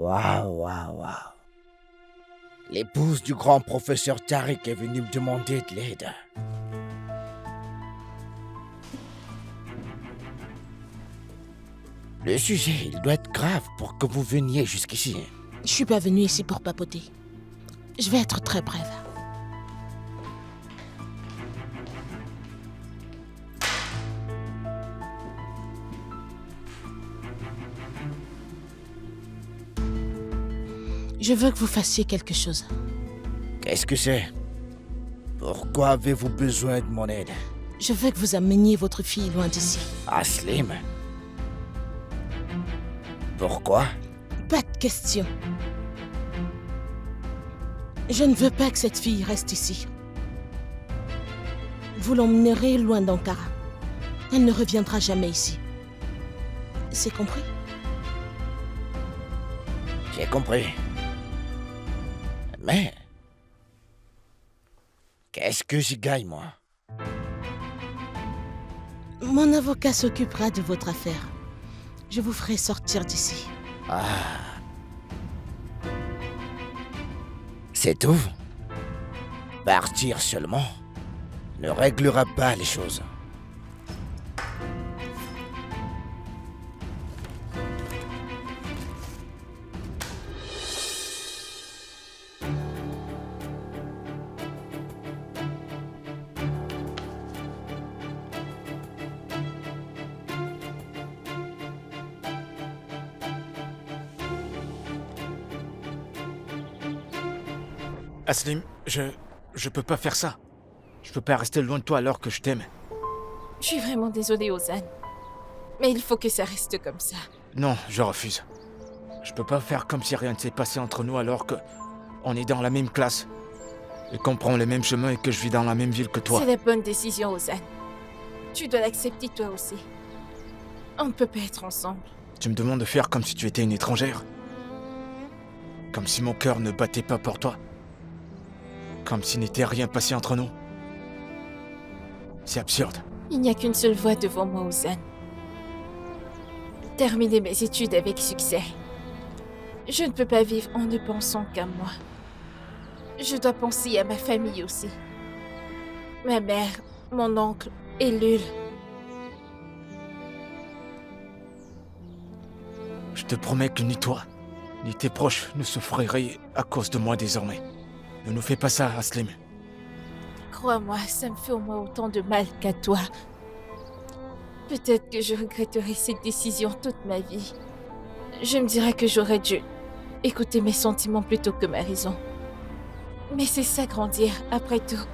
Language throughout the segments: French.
Waouh, waouh, waouh. L'épouse du grand professeur Tariq est venue me demander de l'aide. Le sujet, il doit être grave pour que vous veniez jusqu'ici. Je suis pas venue ici pour papoter. Je vais être très brève. Je veux que vous fassiez quelque chose. Qu'est-ce que c'est? Pourquoi avez-vous besoin de mon aide? Je veux que vous ameniez votre fille loin d'ici. Aslim? Pourquoi? Pas de question. Je ne veux pas que cette fille reste ici. Vous l'emmènerez loin d'Ankara. Elle ne reviendra jamais ici. C'est compris? J'ai compris. Mais... qu'est-ce que j'y gagne, moi? Mon avocat s'occupera de votre affaire. Je vous ferai sortir d'ici. Ah... c'est tout? Partir seulement ne réglera pas les choses. Aslim, je peux pas faire ça. Je peux pas rester loin de toi alors que je t'aime. Je suis vraiment désolée, Ozan. Mais il faut que ça reste comme ça. Non, je refuse. Je peux pas faire comme si rien ne s'est passé entre nous alors que on est dans la même classe et qu'on prend le même chemin et que je vis dans la même ville que toi. C'est la bonne décision, Ozan. Tu dois l'accepter toi aussi. On ne peut pas être ensemble. Tu me demandes de faire comme si tu étais une étrangère. Comme si mon cœur ne battait pas pour toi. Comme s'il n'était rien passé entre nous. C'est absurde. Il n'y a qu'une seule voie devant moi, Ozan. Terminer mes études avec succès. Je ne peux pas vivre en ne pensant qu'à moi. Je dois penser à ma famille aussi. Ma mère, mon oncle et Lul. Je te promets que ni toi, ni tes proches ne souffriraient à cause de moi désormais. Ne nous fais pas ça, Aslim. Crois-moi, ça me fait au moins autant de mal qu'à toi. Peut-être que je regretterai cette décision toute ma vie. Je me dirais que j'aurais dû écouter mes sentiments plutôt que ma raison. Mais c'est ça grandir, après tout.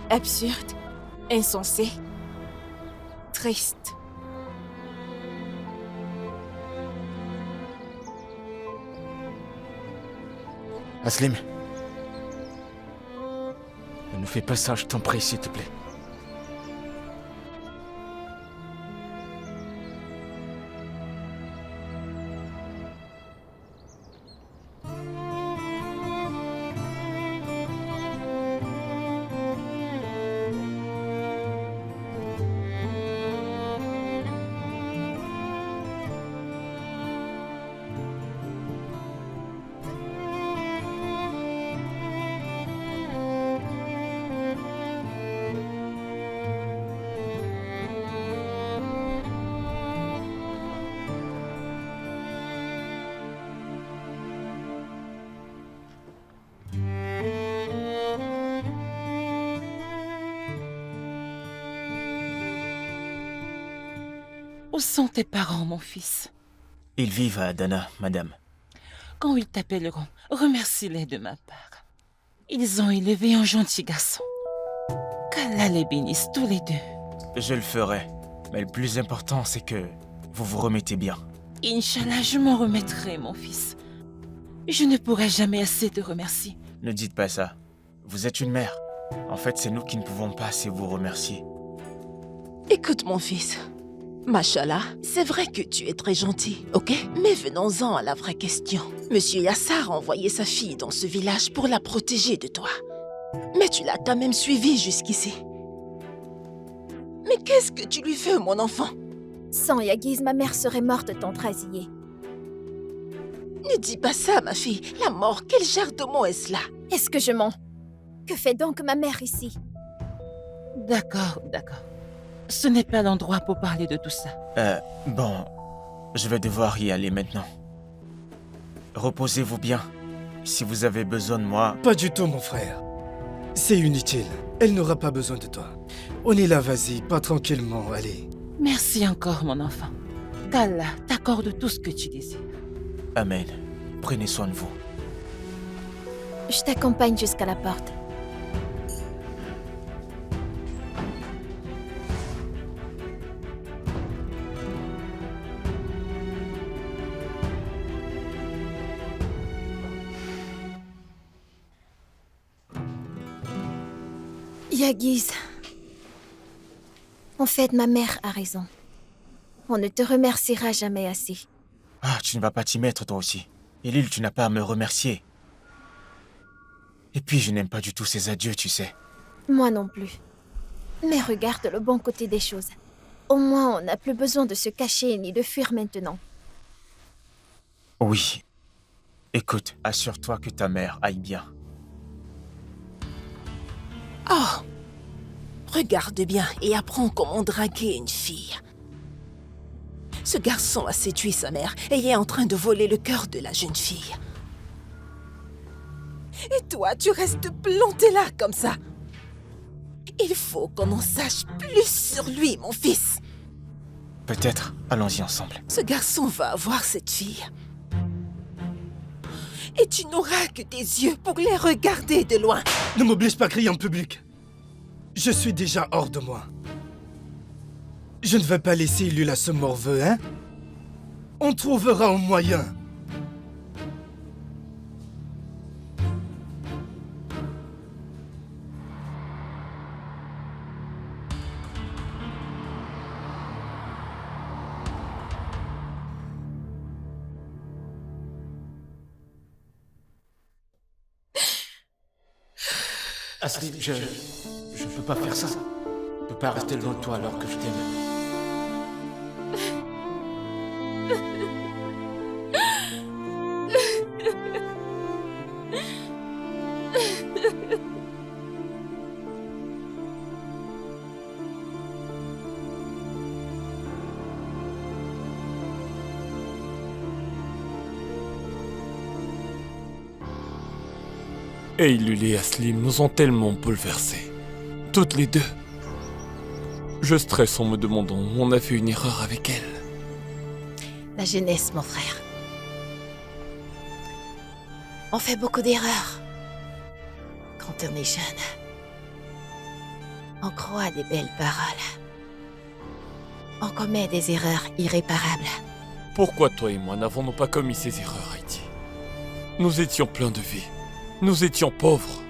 Absurde, insensé, triste. Aslim. Ne nous fais pas ça, je t'en prie, s'il te plaît. Où sont tes parents, mon fils? Ils vivent à Adana, madame. Quand ils t'appelleront, remercie-les de ma part. Ils ont élevé un gentil garçon. Qu'Allah les bénisse tous les deux. Je le ferai. Mais le plus important, c'est que vous vous remettez bien. Inch'Allah, je m'en remettrai, mon fils. Je ne pourrai jamais assez te remercier. Ne dites pas ça. Vous êtes une mère. En fait, c'est nous qui ne pouvons pas assez vous remercier. Écoute mon fils, Machallah, c'est vrai que tu es très gentil, ok? Mais venons-en à la vraie question. Monsieur Yassar a envoyé sa fille dans ce village pour la protéger de toi. Mais tu l'as quand même suivie jusqu'ici. Mais qu'est-ce que tu lui fais, mon enfant? Sans Yaguiz, ma mère serait morte, tante Raziyeh. Ne dis pas ça, ma fille. La mort, quel genre de mot est-ce là? Est-ce que je mens? Que fait donc ma mère ici? D'accord, d'accord. Ce n'est pas l'endroit pour parler de tout ça. Bon, je vais devoir y aller maintenant. Reposez-vous bien. Si vous avez besoin de moi... Pas du tout, mon frère. C'est inutile. Elle n'aura pas besoin de toi. On est là, vas-y, pas tranquillement, allez. Merci encore, mon enfant. qu'Allah t'accorde tout ce que tu désires. Amen. Prenez soin de vous. Je t'accompagne jusqu'à la porte. Yagiz. En fait, ma mère a raison. On ne te remerciera jamais assez. Ah, tu ne vas pas t'y mettre toi aussi. Elil, tu n'as pas à me remercier. Et puis, je n'aime pas du tout ces adieux, tu sais. Moi non plus. Mais regarde le bon côté des choses. Au moins, on n'a plus besoin de se cacher ni de fuir maintenant. Oui. Écoute, assure-toi que ta mère aille bien. Oh! Regarde bien et apprends comment draguer une fille. Ce garçon a séduit sa mère et est en train de voler le cœur de la jeune fille. Et toi, tu restes planté là comme ça. Il faut qu'on en sache plus sur lui, mon fils. Peut-être. Allons-y ensemble. Ce garçon va avoir cette fille. Et tu n'auras que tes yeux pour les regarder de loin. Ne m'oblige pas à crier en public. Je suis déjà hors de moi. Je ne vais pas laisser Elul à ce morveux, hein? On trouvera un moyen. Asli, je peux pas faire ça. Je peux pas rester loin de toi alors que je t'aime. Elul et Aslim nous ont tellement bouleversés. Toutes les deux. Je stresse en me demandant où on a fait une erreur avec elle. La jeunesse, mon frère. On fait beaucoup d'erreurs. Quand on est jeune, on croit à des belles paroles. On commet des erreurs irréparables. Pourquoi toi et moi n'avons-nous pas commis ces erreurs, Heidi? Nous étions pleins de vie. Nous étions pauvres.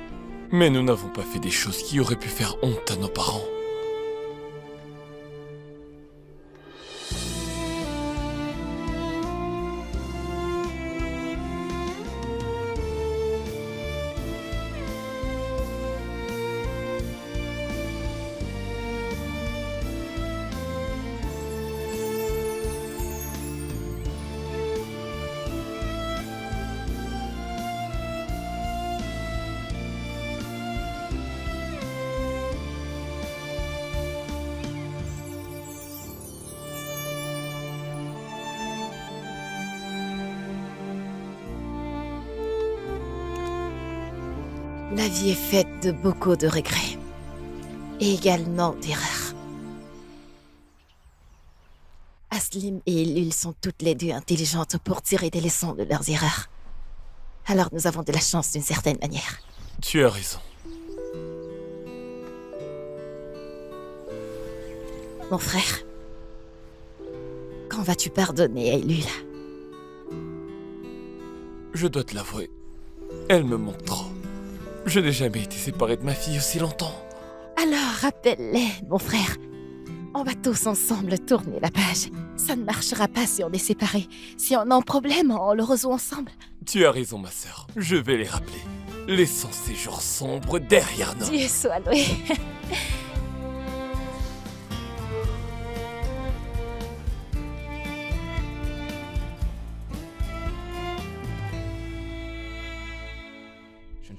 Mais nous n'avons pas fait des choses qui auraient pu faire honte à nos parents. La vie est faite de beaucoup de regrets. Et également d'erreurs. Aslim et Elul sont toutes les deux intelligentes pour tirer des leçons de leurs erreurs. Alors nous avons de la chance d'une certaine manière. Tu as raison. Mon frère, quand vas-tu pardonner à Elul? Je dois te l'avouer. Elle me manque trop. Je n'ai jamais été séparé de ma fille aussi longtemps. Alors rappelle-les, mon frère. On va tous ensemble tourner la page. Ça ne marchera pas si on est séparés. Si on a un problème, on le résout ensemble. Tu as raison, ma sœur. Je vais les rappeler. Laissons ces jours sombres derrière nous. Dieu soit loué.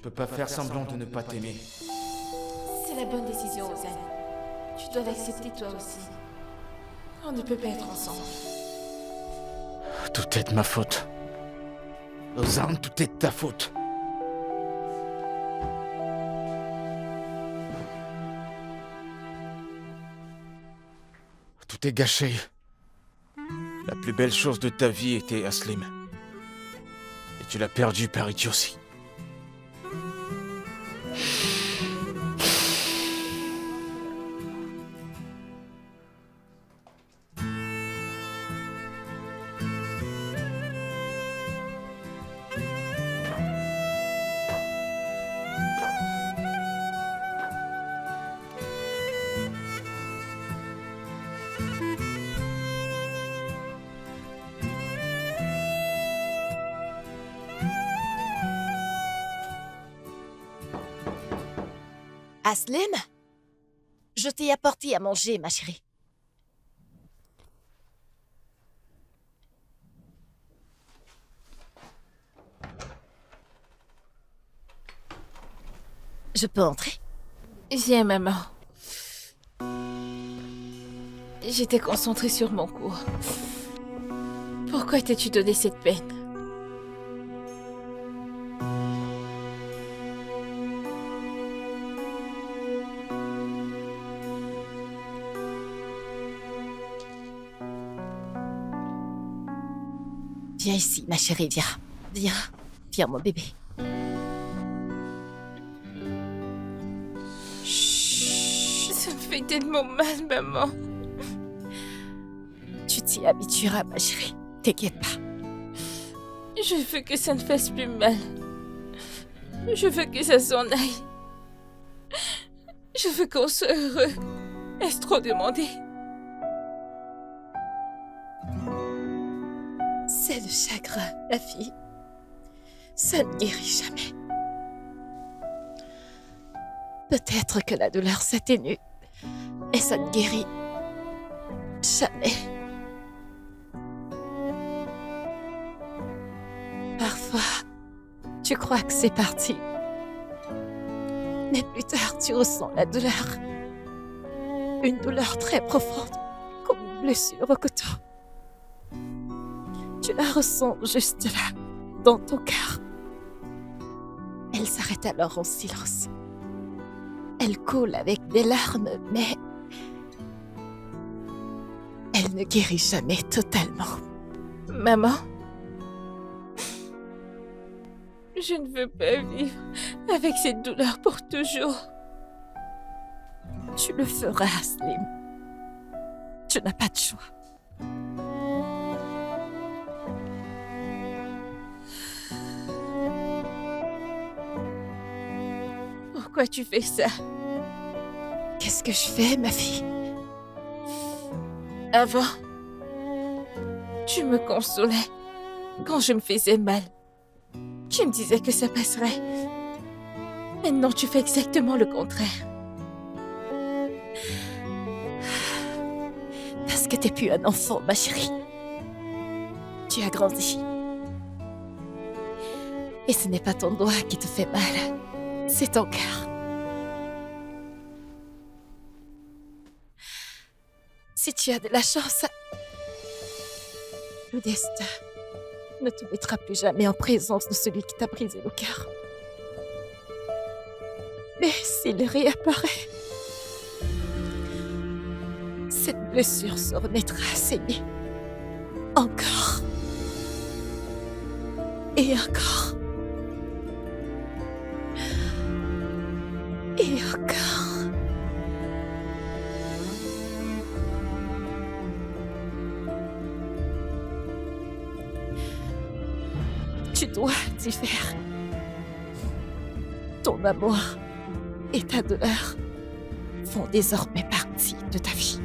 ne peux pas faire semblant de ne pas t'aimer. C'est la bonne décision, Ozan. Tu dois l'accepter toi aussi. On ne peut pas être ensemble. Tout est de ma faute. Lausanne, tout est de ta faute. Tout est gâché. La plus belle chose de ta vie était Aslim. Et tu l'as perdu par idiotie. Aslim, je t'ai apporté à manger, ma chérie. Je peux entrer? Viens, maman. J'étais concentrée sur mon cours. Pourquoi t'es-tu donné cette peine? Viens ici, ma chérie, viens. Viens. Viens, mon bébé. Chut, ça me fait tellement mal, maman. Tu t'y habitueras, ma chérie. T'inquiète pas. Je veux que ça ne fasse plus mal. Je veux que ça s'en aille. Je veux qu'on soit heureux. Est-ce trop demandé? C'est le chagrin, ma fille. Ça ne guérit jamais. Peut-être que la douleur s'atténue, mais ça ne guérit jamais. Parfois, tu crois que c'est parti. Mais plus tard, tu ressens la douleur. Une douleur très profonde, comme une blessure au couteau. Tu la ressens juste là, dans ton cœur. Elle s'arrête alors en silence. Elle coule avec des larmes, mais elle ne guérit jamais totalement. Maman, je ne veux pas vivre avec cette douleur pour toujours. Tu le feras, Slim. Tu n'as pas de choix. Pourquoi tu fais ça? Qu'est-ce que je fais, ma fille? Avant, tu me consolais quand je me faisais mal. Tu me disais que ça passerait. Maintenant, tu fais exactement le contraire. Parce que t'es plus un enfant, ma chérie. Tu as grandi. Et ce n'est pas ton doigt qui te fait mal. C'est ton cœur. Si tu as de la chance, le destin ne te mettra plus jamais en présence de celui qui t'a brisé le cœur. Mais s'il réapparaît, cette blessure se remettra à saigner. Encore. Et encore. Et encore. Tu dois t'y faire. Ton amour et ta douleur font désormais partie de ta vie.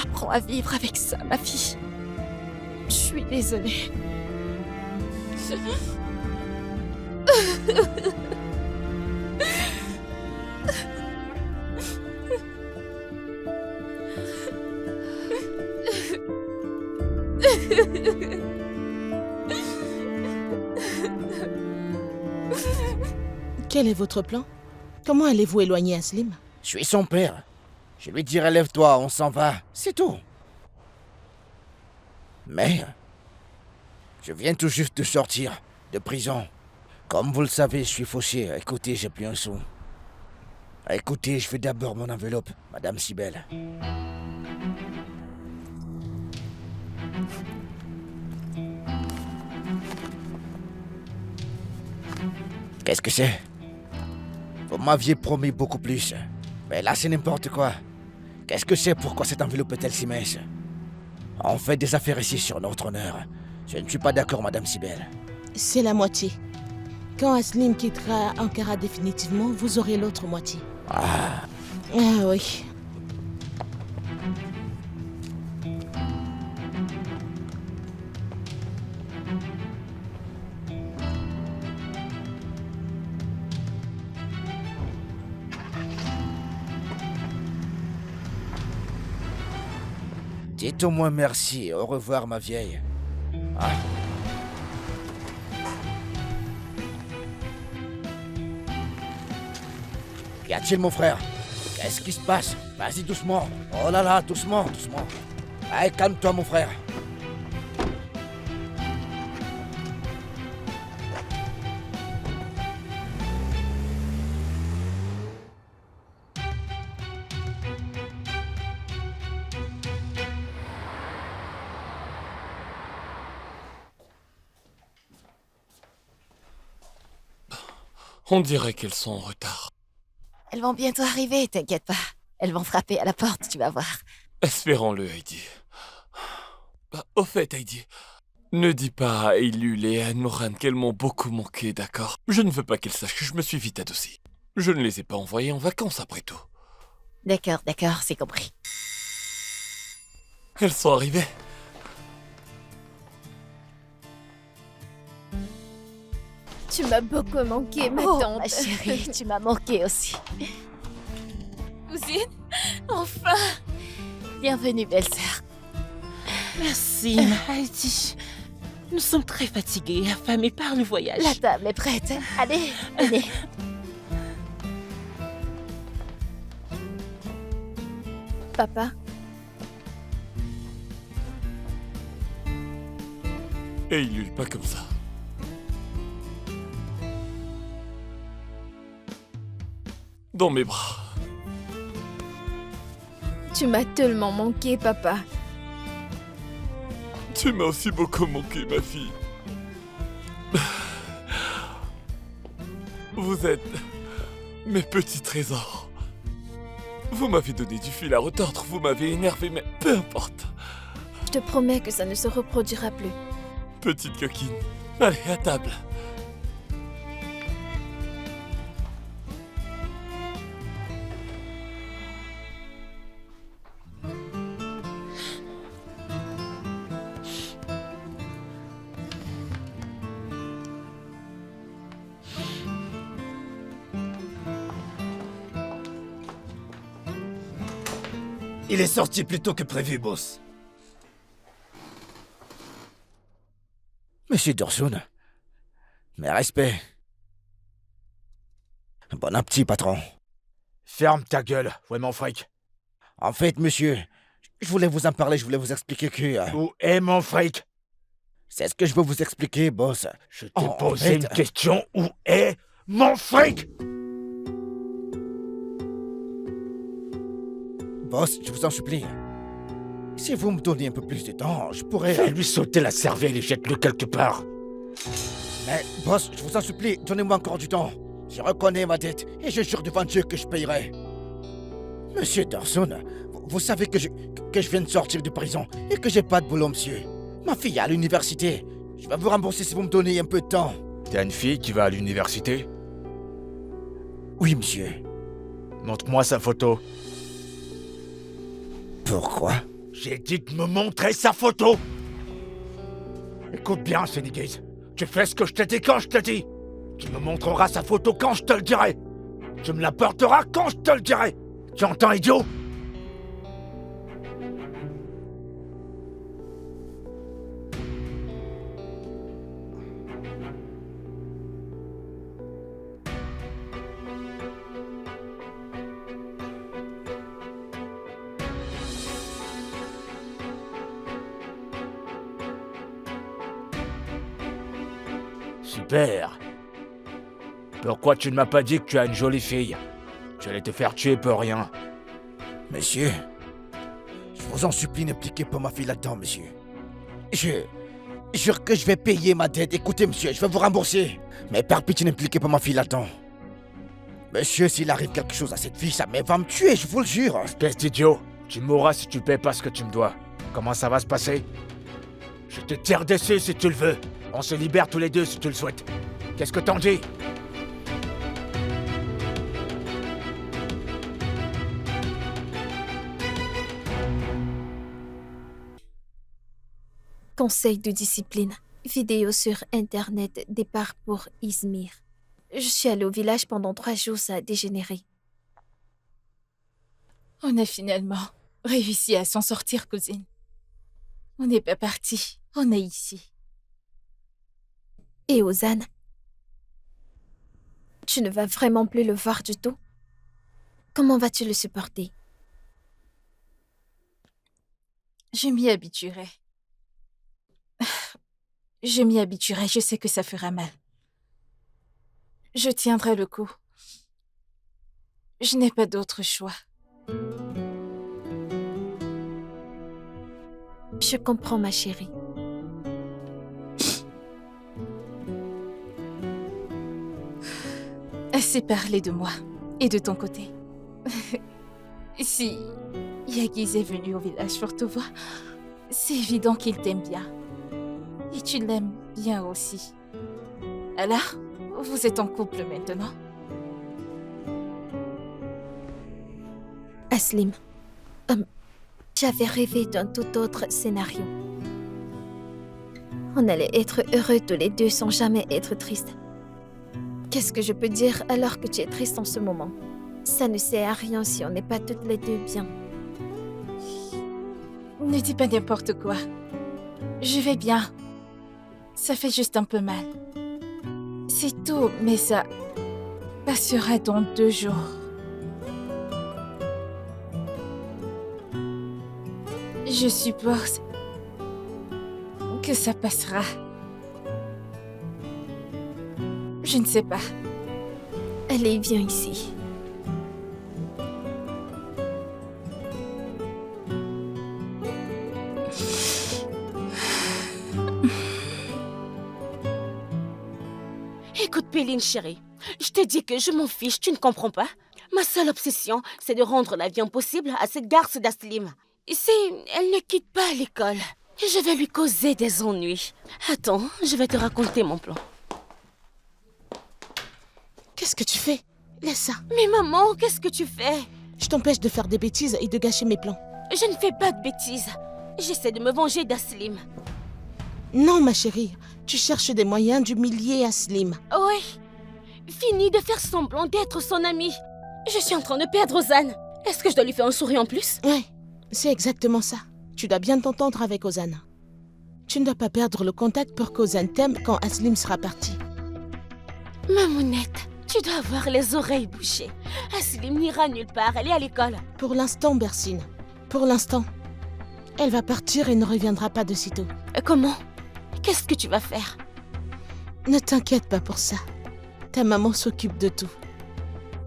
Apprends à vivre avec ça, ma fille. Je suis désolée. Quel est votre plan? Comment allez-vous éloigner Aslim? Je suis son père. Je lui dirai lève-toi, on s'en va. C'est tout. Mais... je viens tout juste de sortir de prison. Comme vous le savez, je suis fauché. Écoutez, j'ai plus un sou. Écoutez, je fais d'abord mon enveloppe, Madame Sibelle. Qu'est-ce que c'est? Vous m'aviez promis beaucoup plus. Mais là, c'est n'importe quoi. Qu'est-ce que c'est? Pourquoi cette enveloppe est-elle si mince? On fait des affaires ici sur notre honneur. Je ne suis pas d'accord, Madame Sibelle. C'est la moitié. Quand Aslim quittera Ankara définitivement, vous aurez l'autre moitié. Ah oui. Dites au moins merci et au revoir, ma vieille. Ah. Qu'y a-t-il, mon frère? Qu'est-ce qui se passe? Vas-y, doucement. Oh là là, doucement, doucement. Allez, calme-toi, mon frère. On dirait qu'elles sont en retard. Elles vont bientôt arriver, t'inquiète pas. Elles vont frapper à la porte, tu vas voir. Espérons-le, Heidi. Au fait, Heidi, ne dis pas à Eilul et à Noran qu'elles m'ont beaucoup manqué, d'accord? Je ne veux pas qu'elles sachent que je me suis vite adouci. Je ne les ai pas envoyées en vacances après tout. D'accord, d'accord, c'est compris. Elles sont arrivées. Tu m'as beaucoup manqué, ma Oh, tante. ma chérie, tu m'as manqué aussi. Cousine, enfin. Bienvenue, belle-sœur. Merci, ma Heidi. Nous sommes très fatigués et affamés par le voyage. La table est prête. Allez, venez. Papa, Eilul, pas comme ça. Dans mes bras. tu m'as tellement manqué, papa. Tu m'as aussi beaucoup manqué, ma fille. Vous êtes mes petits trésors. Vous m'avez donné du fil à retordre, vous m'avez énervé, mais peu importe. Je te promets que ça ne se reproduira plus. Petite coquine, allez, à table. Il est sorti plus tôt que prévu, boss. Monsieur Dorsoun, mes respects. Bon appétit, patron. Ferme ta gueule, ouais mon fric. En fait, monsieur, je voulais vous en parler, je voulais vous expliquer que... Où est mon fric? c'est ce que je veux vous expliquer, boss. Je t'ai En posé fait- une question, où est mon fric? Boss, je vous en supplie. Si vous me donnez un peu plus de temps, je pourrais... Fais-lui sauter la cervelle et jette-le quelque part. Mais, boss, je vous en supplie, donnez-moi encore du temps. Je reconnais ma dette et je jure devant Dieu que je payerai. Monsieur Dorson, vous savez que je viens de sortir de prison et que j'ai pas de boulot, monsieur. Ma fille est à l'université. Je vais vous rembourser si vous me donnez un peu de temps. T'as une fille qui va à l'université? Oui, monsieur. Montre-moi sa photo. Pourquoi? J'ai dit de me montrer sa photo! Écoute bien, Sénégaise. Tu fais ce que je te dis quand je te dis. Tu me montreras sa photo quand je te le dirai. Tu me la porteras quand je te le dirai. Tu entends, idiot? Super. Pourquoi tu ne m'as pas dit que tu as une jolie fille? Tu allais te faire tuer pour rien. Monsieur, je vous en supplie, n'impliquez pas ma fille là-dedans, monsieur. Je jure que je vais payer ma dette. Écoutez, monsieur, je vais vous rembourser. Mais par pitié, n'impliquez pas ma fille là-dedans. Monsieur, s'il arrive quelque chose à cette fille, ça va me tuer, je vous le jure. Espèce d'idiot, tu mourras si tu paies pas ce que tu me dois. Comment ça va se passer? Je te tire dessus si tu le veux. On se libère tous les deux si tu le souhaites. Qu'est-ce que t'en dis? Conseil de discipline. Vidéo sur Internet. Départ pour Izmir. Je suis allée au village pendant 3 jours, ça a dégénéré. On a finalement réussi à s'en sortir, cousine. On n'est pas parti, on est ici. Et Ozan, tu ne vas vraiment plus le voir du tout? Comment vas-tu le supporter? Je m'y habituerai. Je m'y habituerai, je sais que ça fera mal. Je tiendrai le coup. Je n'ai pas d'autre choix. Je comprends, ma chérie. Assez parlé de moi et de ton côté. Si Yagiz est venu au village pour te voir, c'est évident qu'il t'aime bien. Et tu l'aimes bien aussi. Alors, vous êtes en couple maintenant? Aslim, j'avais rêvé d'un tout autre scénario. On allait être heureux tous les deux sans jamais être tristes. Qu'est-ce que je peux dire alors que tu es triste en ce moment? Ça ne sert à rien si on n'est pas toutes les deux bien. Ne dis pas n'importe quoi. Je vais bien. Ça fait juste un peu mal. C'est tout, mais ça passera dans 2 jours. Je suppose que ça passera. Je ne sais pas. Allez, viens ici. Écoute, Péline, chérie, je te dis que je m'en fiche, tu ne comprends pas? Ma seule obsession, c'est de rendre la vie impossible à cette garce d'Aslim. Elle ne quitte pas l'école. Je vais lui causer des ennuis. Attends, je vais te raconter mon plan. Qu'est-ce que tu fais? Laisse ça. Mais maman, qu'est-ce que tu fais? Je t'empêche de faire des bêtises et de gâcher mes plans. Je ne fais pas de bêtises. J'essaie de me venger d'Aslim. Non, ma chérie. Tu cherches des moyens d'humilier Aslim. Oui. Fini de faire semblant d'être son ami. Je suis en train de perdre Ozan. Est-ce que je dois lui faire un sourire en plus? Ouais, c'est exactement ça. Tu dois bien t'entendre avec Ozan. Tu ne dois pas perdre le contact pour qu'Ozan t'aime quand Aslim sera parti. Mamounette, tu dois avoir les oreilles bouchées. Aslim n'ira nulle part, elle est à l'école. Pour l'instant, Bersine. Pour l'instant. Elle va partir et ne reviendra pas de sitôt. Comment? Qu'est-ce que tu vas faire? Ne t'inquiète pas pour ça. Ta maman s'occupe de tout.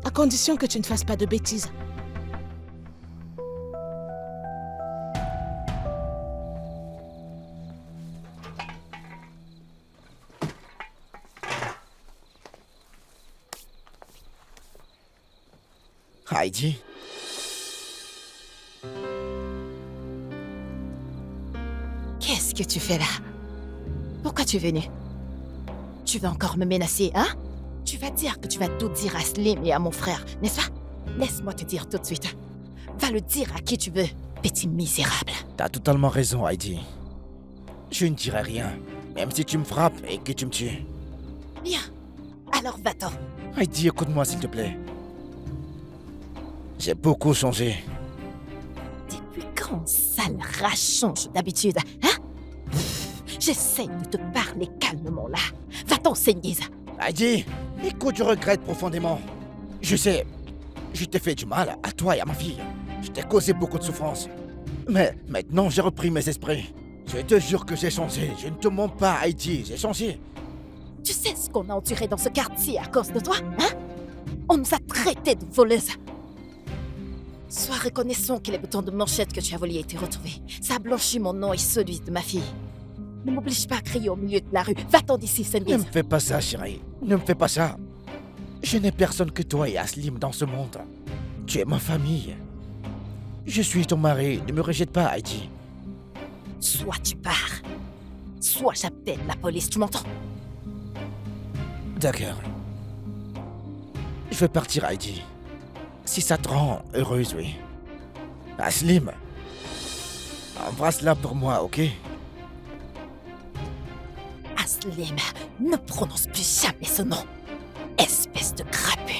À condition que tu ne fasses pas de bêtises. Heidi? Qu'est-ce que tu fais là? Pourquoi tu es venu? Tu vas encore me menacer, hein? Tu vas dire que tu vas tout dire à Slim et à mon frère, n'est-ce pas? Laisse-moi te dire tout de suite. Va le dire à qui tu veux, petit misérable. T'as totalement raison, Heidi. Je ne dirai rien, même si tu me frappes et que tu me tues. Bien, alors va-t'en. Heidi, écoute-moi s'il te plaît. J'ai beaucoup changé. Depuis quand sale rat change d'habitude, hein? J'essaye de te parler calmement là. Va-t'en, Sengiz. Heidi, écoute, je regrette profondément. Je sais, je t'ai fait du mal à toi et à ma fille. Je t'ai causé beaucoup de souffrance. Mais maintenant, j'ai repris mes esprits. Je te jure que j'ai changé. Je ne te mens pas, Heidi, j'ai changé. Tu sais ce qu'on a enduré dans ce quartier à cause de toi, hein? On nous a traités de voleuses. Sois reconnaissant que les boutons de manchette que tu as volés aient été retrouvés. Ça a blanchi mon nom et celui de ma fille. Ne m'oblige pas à crier au milieu de la rue. Va-t'en d'ici, Ne me Sengiz. fais pas ça, chérie. Ne me fais pas ça. Je n'ai personne que toi et Aslim dans ce monde. Tu es ma famille. Je suis ton mari. Ne me rejette pas, Heidi. Soit tu pars, soit j'appelle la police, tu m'entends? D'accord. Je vais partir, Heidi. Si ça te rend heureuse, oui. Aslim, embrasse-la pour moi, ok? Aslim, ne prononce plus jamais ce nom. Espèce de crapule.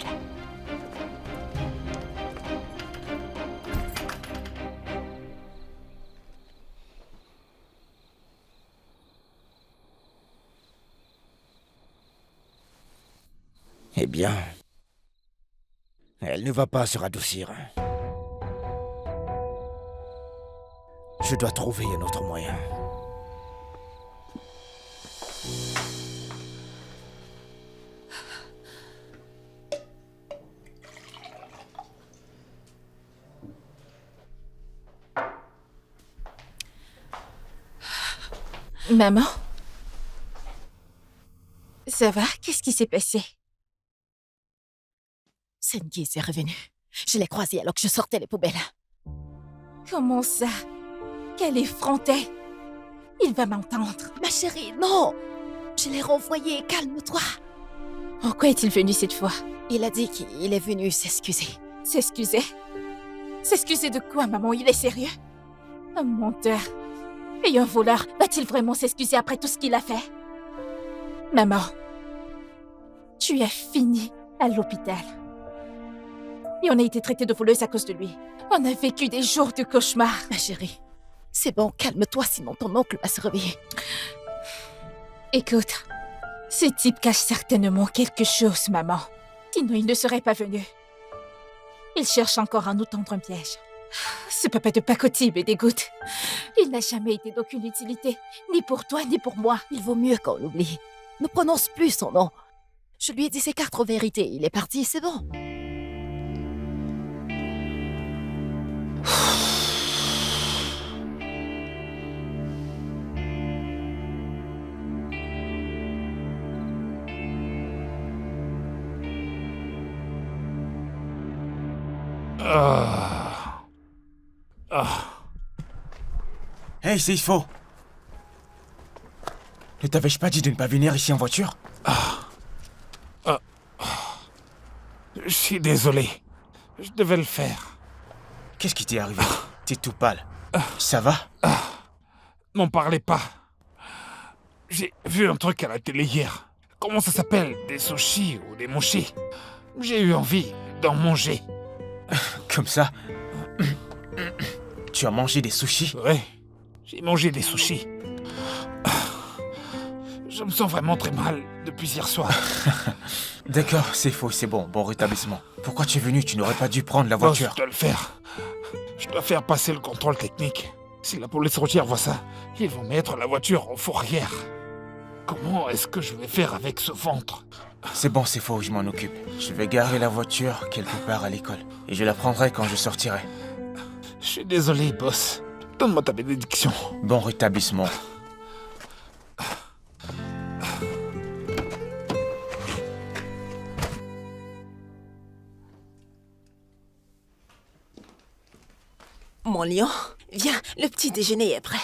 Eh bien, elle ne va pas se radoucir. Je dois trouver un autre moyen. Maman? Ça va? Qu'est-ce qui s'est passé? Sengiz est revenu. Je l'ai croisé alors que je sortais les poubelles. Comment ça? Quel effronté! Il va m'entendre. Ma chérie, non! Je l'ai renvoyé, calme-toi. Pourquoi est-il venu cette fois? Il a dit qu'il est venu s'excuser. S'excuser? S'excuser de quoi, maman? Il est sérieux? Un menteur. Et un voleur, va-t-il vraiment s'excuser après tout ce qu'il a fait? Maman, tu as fini à l'hôpital. Et on a été traités de voleuses à cause de lui. On a vécu des jours de cauchemar. Ma chérie, c'est bon, calme-toi, sinon ton oncle va se réveiller. Écoute, ce type cache certainement quelque chose, maman. Sinon, il ne serait pas venu. Il cherche encore à nous tendre un piège. Ce papa de pacotille me dégoûte. Il n'a jamais été d'aucune utilité, ni pour toi, ni pour moi. Il vaut mieux qu'on l'oublie. Ne prononce plus son nom. Je lui ai dit ses quatre vérités. Il est parti, c'est bon. Hey, c'est faux. Ne t'avais-je pas dit de ne pas venir ici en voiture? Je suis désolé. Je devais le faire. Qu'est-ce qui t'est arrivé? T'es tout pâle. Ça va? M'en parlez pas. J'ai vu un truc à la télé hier. Comment ça s'appelle? Des sushis ou des mochis? J'ai eu envie d'en manger. Comme ça? Tu as mangé des sushis? Ouais, j'ai mangé des sushis. Je me sens vraiment très mal depuis hier soir. D'accord, c'est faux, c'est bon. Bon rétablissement. Pourquoi tu es venu? Tu n'aurais pas dû prendre la voiture. Je dois le faire. Je dois faire passer le contrôle technique. Si la police routière voit ça, ils vont mettre la voiture en fourrière. Comment est-ce que je vais faire avec ce ventre? C'est bon, c'est faux, je m'en occupe. Je vais garer la voiture quelque part à l'école. Et je la prendrai quand je sortirai. Je suis désolé, boss. Donne-moi ta bénédiction. Bon rétablissement. Mon lion, viens, le petit déjeuner est prêt.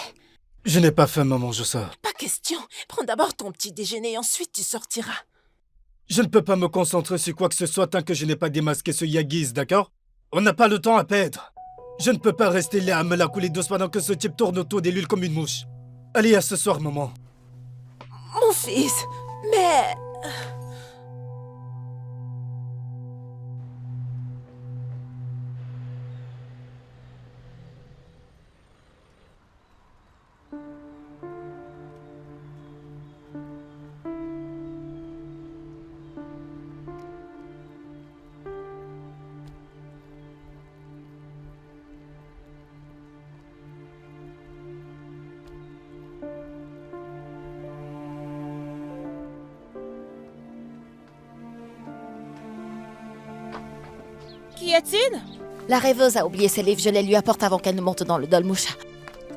Je n'ai pas faim, maman, je sors. Pas question. Prends d'abord ton petit déjeuner, ensuite tu sortiras. Je ne peux pas me concentrer sur quoi que ce soit tant que je n'ai pas démasqué ce Yagiz, d'accord? On n'a pas le temps à perdre. Je ne peux pas rester là à me la couler douce pendant que ce type tourne autour des lules comme une mouche. Allez, à ce soir, maman. Mon fils, mais... Qu'y a-t-il? La rêveuse a oublié ses livres, je les lui apporte avant qu'elle ne monte dans le dolmouche.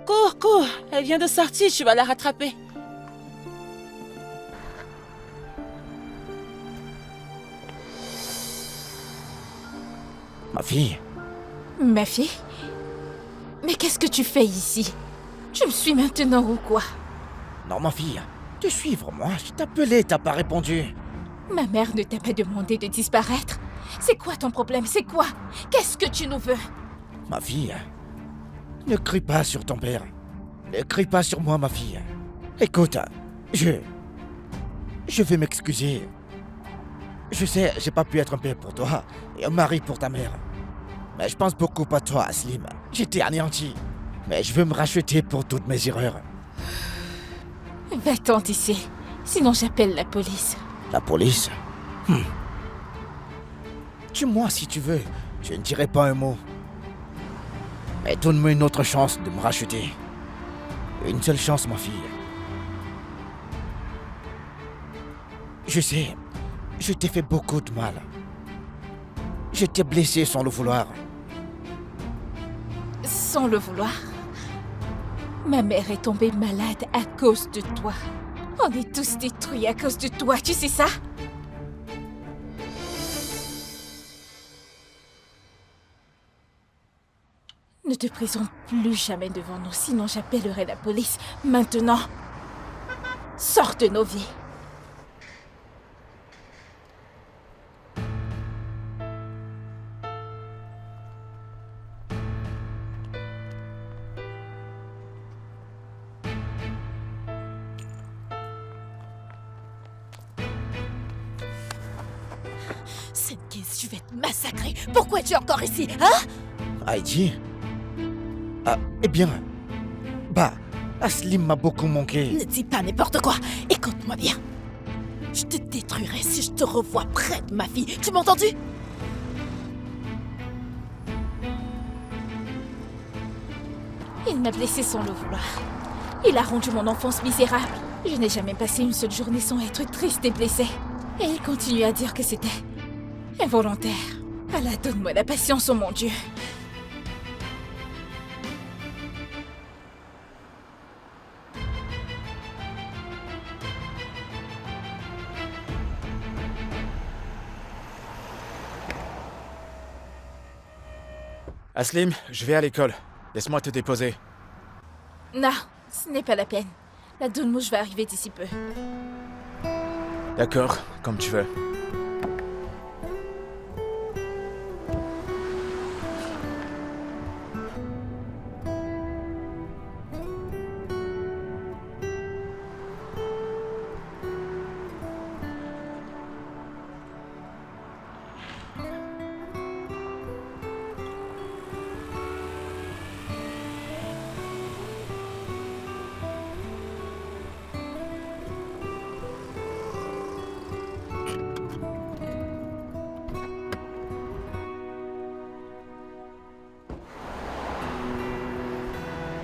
Cours, cours! Elle vient de sortir, tu vas la rattraper. Ma fille, Ma fille? Mais qu'est-ce que tu fais ici? Je me suis maintenant ou quoi? non ma fille, te suivre moi, je t'appelais, t'as pas répondu. Ma mère ne t'a pas demandé de disparaître? C'est quoi ton problème? C'est quoi? Qu'est-ce que tu nous veux? Ma fille, ne crie pas sur ton père. Ne crie pas sur moi, ma fille. Écoute, je vais m'excuser. Je sais, j'ai pas pu être un père pour toi et un mari pour ta mère. Mais je pense beaucoup à toi, Aslim. J'étais anéanti. Mais je veux me racheter pour toutes mes erreurs. Va-t'en d'ici, sinon j'appelle la police. La police? Tue-moi si tu veux. Je ne dirai pas un mot. Mais donne-moi une autre chance de me racheter. Une seule chance, ma fille. Je sais, je t'ai fait beaucoup de mal. Je t'ai blessé sans le vouloir. Sans le vouloir. Ma mère est tombée malade à cause de toi. On est tous détruits à cause de toi, tu sais ça? Ne te présente plus jamais devant nous, sinon j'appellerai la police. Maintenant, sors de nos vies. Senkiz, je vais te massacrer. Pourquoi tu es encore ici, hein? Heidi? Ah, eh bien... Bah, Aslim m'a beaucoup manqué. Ne dis pas n'importe quoi. Écoute-moi bien. Je te détruirai si je te revois près de ma fille. Tu m'as entendu? Il m'a blessé sans le vouloir. Il a rendu mon enfance misérable. Je n'ai jamais passé une seule journée sans être triste et blessée. Et il continue à dire que c'était involontaire. Allah, donne-moi la patience, oh mon Dieu. Aslim, je vais à l'école. Laisse-moi te déposer. Non, ce n'est pas la peine. La Dolmouche va arriver d'ici peu. D'accord, comme tu veux.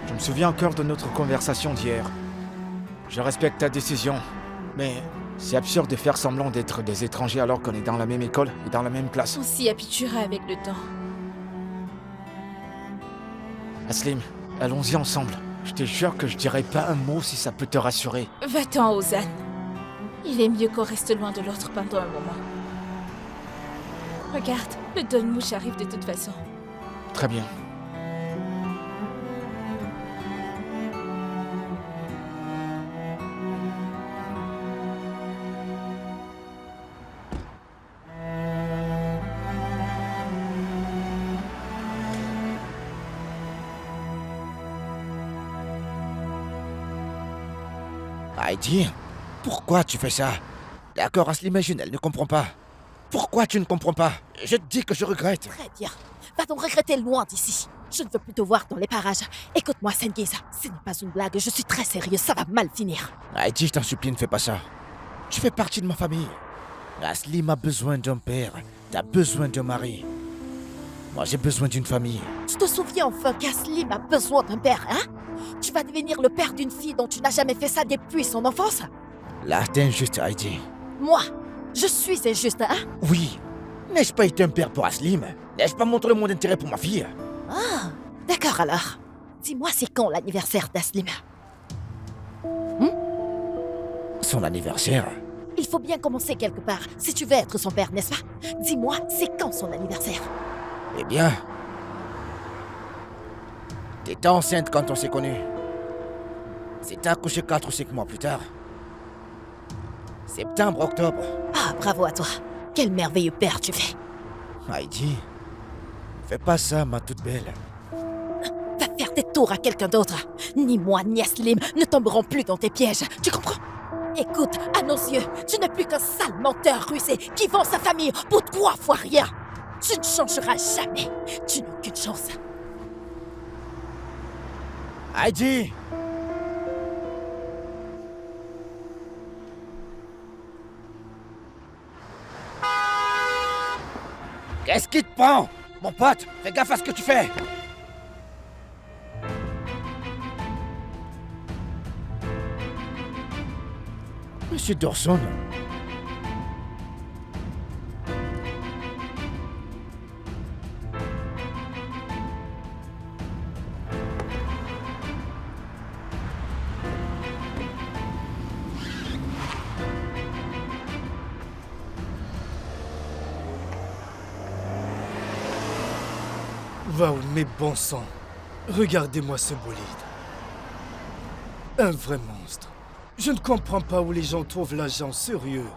Je me souviens encore de notre conversation d'hier. Je respecte ta décision, mais c'est absurde de faire semblant d'être des étrangers alors qu'on est dans la même école et dans la même classe. On s'y habituera avec le temps. Aslim, allons-y ensemble. Je te jure que je dirai pas un mot si ça peut te rassurer. Va-t'en, Ozan. Il est mieux qu'on reste loin de l'autre pendant un moment. Regarde, le Dolmouche arrive de toute façon. Très bien. Heidi, pourquoi tu fais ça? D'accord, Aslim, elle ne comprend pas. Pourquoi tu ne comprends pas? Je te dis que je regrette. Très bien. Va donc regretter loin d'ici. Je ne veux plus te voir dans les parages. Écoute-moi, Senkiz, ce n'est pas une blague, je suis très sérieux, ça va mal finir. Heidi, je t'en supplie, ne fais pas ça. Tu fais partie de ma famille. Aslim a besoin d'un père. T'as besoin d'un mari. Moi, j'ai besoin d'une famille. Tu te souviens enfin qu'Aslim a besoin d'un père, hein? Tu vas devenir le père d'une fille dont tu n'as jamais fait ça depuis son enfance? Là, t'es injuste, Heidi. Moi, je suis injuste, hein? Oui, N'ai-je pas été un père pour Aslim? N'ai-je pas montré mon intérêt pour ma fille? Ah, d'accord alors. Dis-moi, c'est quand l'anniversaire d'Aslim? Son anniversaire? Il faut bien commencer quelque part, si tu veux être son père, n'est-ce pas? Dis-moi, c'est quand son anniversaire? Eh bien... T'étais enceinte quand on s'est connus. C'était accouché 4 ou 5 mois plus tard. Septembre, octobre. Ah, bravo à toi. Quel merveilleux père tu fais. Heidi, fais pas ça, ma toute belle. Va faire tes tours à quelqu'un d'autre. Ni moi, ni Aslim ne tomberont plus dans tes pièges. Tu comprends? Écoute, à nos yeux, tu n'es plus qu'un sale menteur rusé qui vend sa famille pour 3 fois rien. Tu ne changeras jamais. Tu n'as aucune chance. Heidi! Qu'est-ce qui te prend? Mon pote, fais gaffe à ce que tu fais! Monsieur Dorson. Waouh, mais bon sang. Regardez-moi ce bolide. Un vrai monstre. Je ne comprends pas où les gens trouvent l'agent sérieux.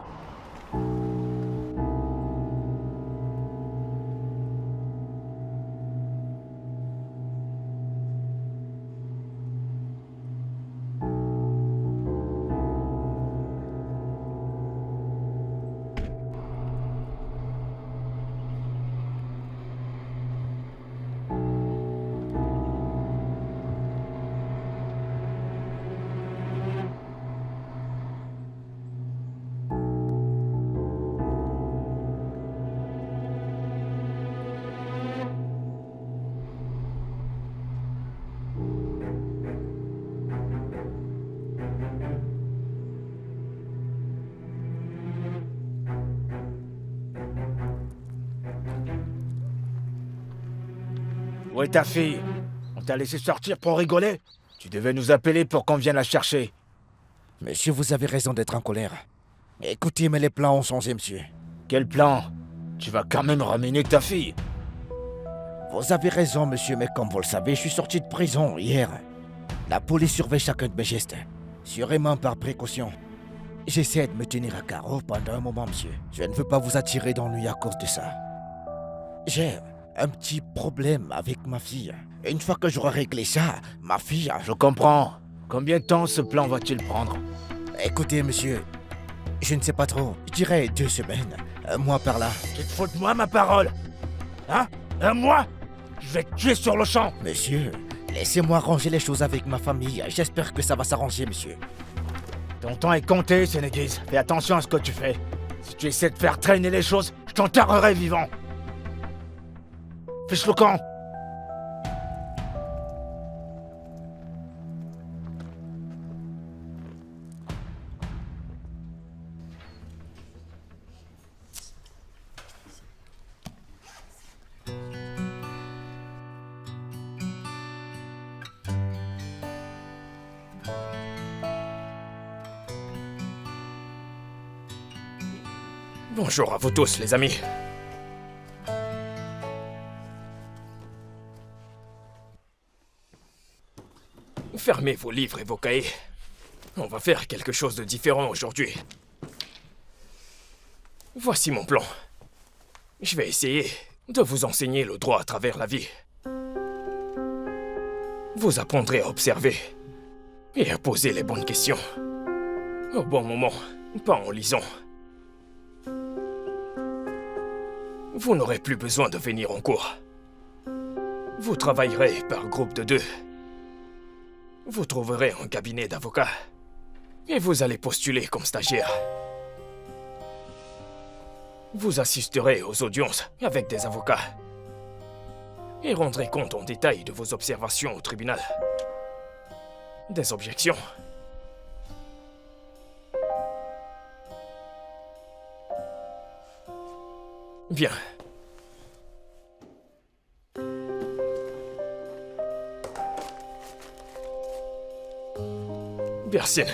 Où est ta fille? On t'a laissé sortir pour rigoler? Tu devais nous appeler pour qu'on vienne la chercher. Monsieur, vous avez raison d'être en colère. Écoutez, mais les plans ont changé, monsieur. Quel plan? Tu vas quand même ramener ta fille? Vous avez raison, monsieur, mais comme vous le savez, je suis sorti de prison hier. La police surveille chacun de mes gestes, sûrement par précaution. J'essaie de me tenir à carreau pendant un moment, monsieur. Je ne veux pas vous attirer d'ennui à cause de ça. J'ai un petit problème avec ma fille. Une fois que j'aurai réglé ça, ma fille... Je comprends. Combien de temps ce plan va-t-il prendre? Écoutez, monsieur, je ne sais pas trop. Je dirais 2 semaines, un mois par là. Tu te fous de moi, ma parole? Hein? Un mois? Je vais te tuer sur le champ. Monsieur, laissez-moi arranger les choses avec ma famille. J'espère que ça va s'arranger, monsieur. Ton temps est compté, Sénéguise. Fais attention à ce que tu fais. Si tu essaies de faire traîner les choses, je t'enterrerai vivant. Fiche le camp. Bonjour à vous tous, les amis. Fermez vos livres et vos cahiers. On va faire quelque chose de différent aujourd'hui. Voici mon plan. Je vais essayer de vous enseigner le droit à travers la vie. Vous apprendrez à observer et à poser les bonnes questions. Au bon moment, pas en lisant. Vous n'aurez plus besoin de venir en cours. Vous travaillerez par groupe de 2. Vous trouverez un cabinet d'avocats. Et vous allez postuler comme stagiaire. Vous assisterez aux audiences avec des avocats. Et rendrez compte en détail de vos observations au tribunal. Des objections. Viens. Bersine.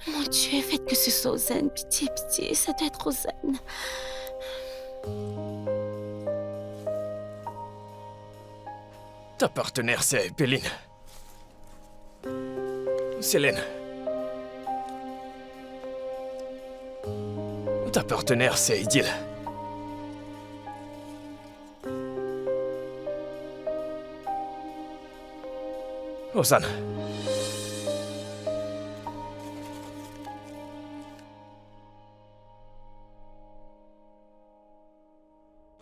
Mon Dieu, faites que ce soit Ozan. Pitié, pitié, ça doit être Ozan. Ta partenaire, c'est Péline. Célène. Ta partenaire, c'est Idil. Ozan.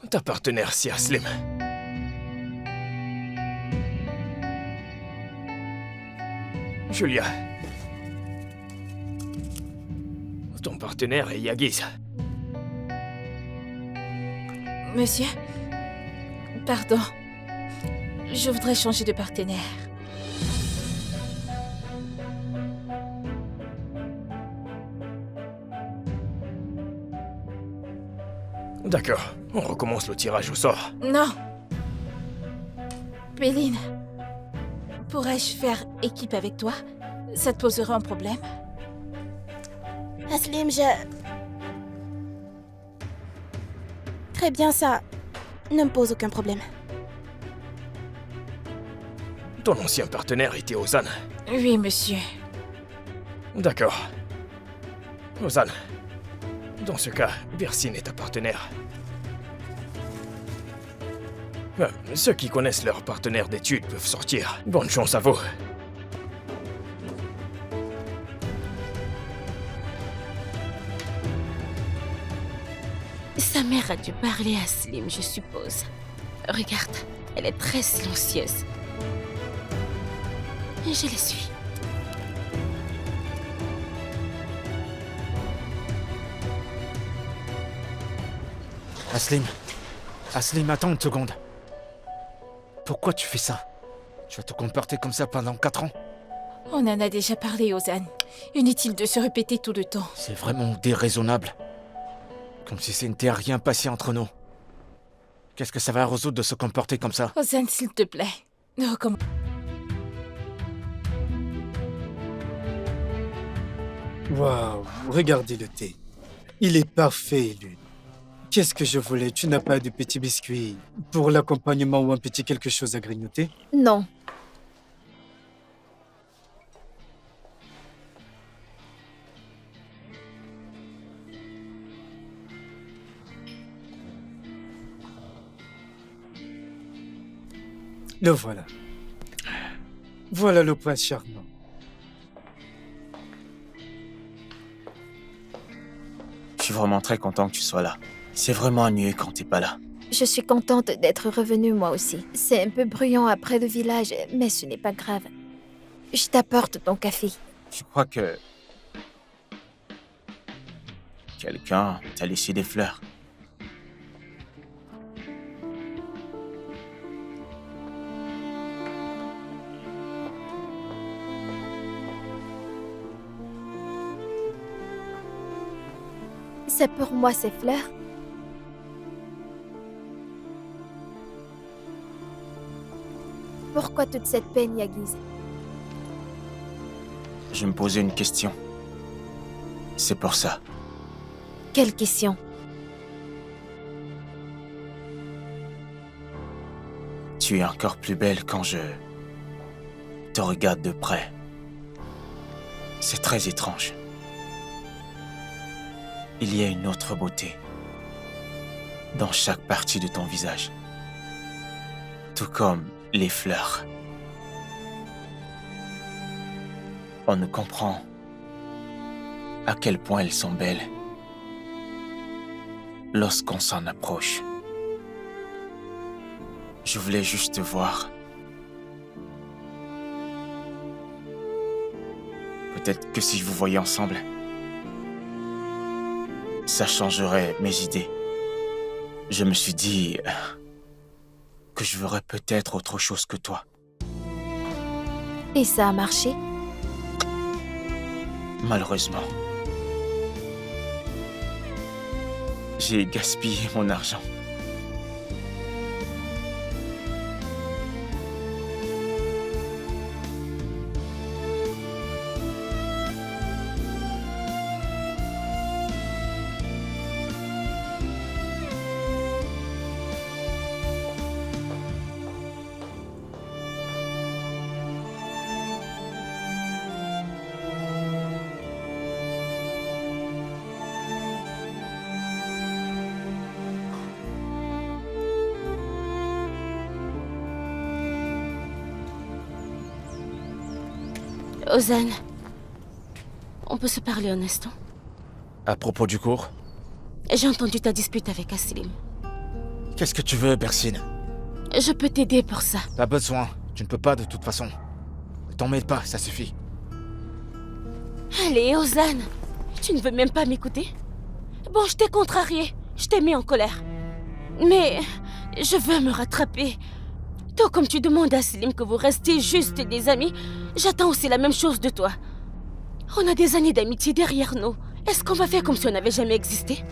Ta partenaire, c'est Aslim. Julia. Ton partenaire est Yagiz. Monsieur, pardon. Je voudrais changer de partenaire. D'accord, on recommence le tirage au sort. Non. Péline, pourrais-je faire équipe avec toi? Ça te poserait un problème? Aslim, Très bien, ça ne me pose aucun problème. Ton ancien partenaire était Ozan. Oui, monsieur. D'accord. Ozan. Dans ce cas, Bersine est ta partenaire. Ceux qui connaissent leur partenaire d'études peuvent sortir. Bonne chance à vous. Sa mère a dû parler à Aslim, je suppose. Regarde, elle est très silencieuse. Je la suis. Aslim, attends une seconde. Pourquoi tu fais ça? Tu vas te comporter comme ça pendant 4 ans? On en a déjà parlé, Ozan. Inutile de se répéter tout le temps. C'est vraiment déraisonnable. Comme si ça n'était rien passé entre nous. Qu'est-ce que ça va résoudre de se comporter comme ça? Ozan, s'il te plaît. Ne recommence. Waouh, regardez le thé. Il est parfait, Lune. Qu'est-ce que je voulais? Tu n'as pas de petits biscuits pour l'accompagnement ou un petit quelque chose à grignoter? Non. Le voilà. Voilà le prince charmant. Je suis vraiment très content que tu sois là. C'est vraiment ennuyeux quand t'es pas là. Je suis contente d'être revenue moi aussi. C'est un peu bruyant après le village, mais ce n'est pas grave. Je t'apporte ton café. Je crois que... quelqu'un t'a laissé des fleurs. C'est pour moi ces fleurs. Pourquoi toute cette peine, Yagiz? Je me posais une question. C'est pour ça. Quelle question? Tu es encore plus belle quand je te regarde de près. C'est très étrange. Il y a une autre beauté dans chaque partie de ton visage. Tout comme les fleurs. On ne comprend à quel point elles sont belles lorsqu'on s'en approche. Je voulais juste te voir. Peut-être que si je vous voyais ensemble, ça changerait mes idées. Je me suis dit que je verrais peut-être autre chose que toi. Et ça a marché? Malheureusement. J'ai gaspillé mon argent. Ozan, on peut se parler un instant? À propos du cours, J'ai entendu ta dispute avec Aslim. qu'est-ce que tu veux, Bersine? Je peux t'aider pour ça. Pas besoin, tu ne peux pas de toute façon. Ne t'en mêle pas, ça suffit. Allez, Ozan, tu ne veux même pas m'écouter? Bon, je t'ai contrarié, je t'ai mis en colère. Mais je veux me rattraper. Toi, comme tu demandes à Aslim que vous restez juste des amis, j'attends aussi la même chose de toi. On a des années d'amitié derrière nous. Est-ce qu'on va faire comme si on n'avait jamais existé?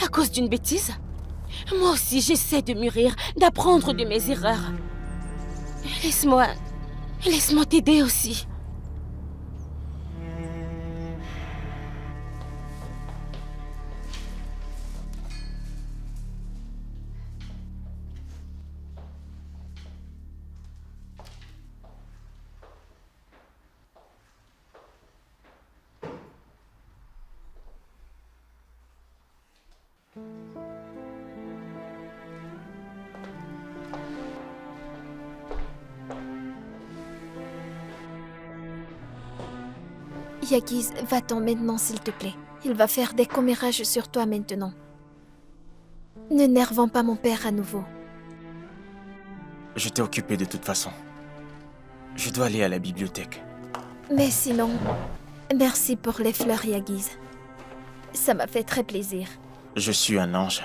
À cause d'une bêtise? Moi aussi, j'essaie de mûrir, d'apprendre de mes erreurs. Laisse-moi t'aider aussi. Yagiz, va-t'en maintenant, s'il te plaît. Il va faire des commérages sur toi maintenant. Ne nervons pas mon père à nouveau. J'étais occupé de toute façon. Je dois aller à la bibliothèque. Mais sinon, merci pour les fleurs, Yagiz. Ça m'a fait très plaisir. Je suis un ange.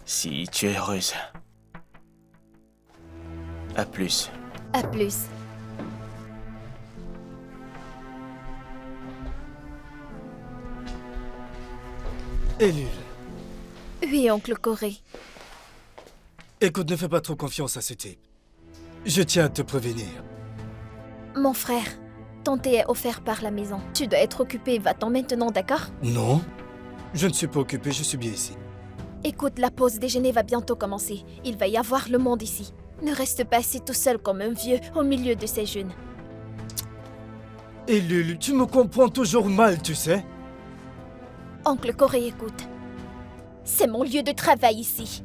Si tu es heureuse. À plus. À plus. Elul, Oui, oncle Corée. écoute, ne fais pas trop confiance à ce type. Je tiens à te prévenir. Mon frère, ton thé est offert par la maison. Tu dois être occupé, va-t'en maintenant, d'accord? Non, je ne suis pas occupé, je suis bien ici. Écoute, la pause déjeuner va bientôt commencer. Il va y avoir le monde ici. Ne reste pas assis tout seul comme un vieux au milieu de ces jeunes. Elul, tu me comprends toujours mal, tu sais. Oncle Corée, écoute. C'est mon lieu de travail ici.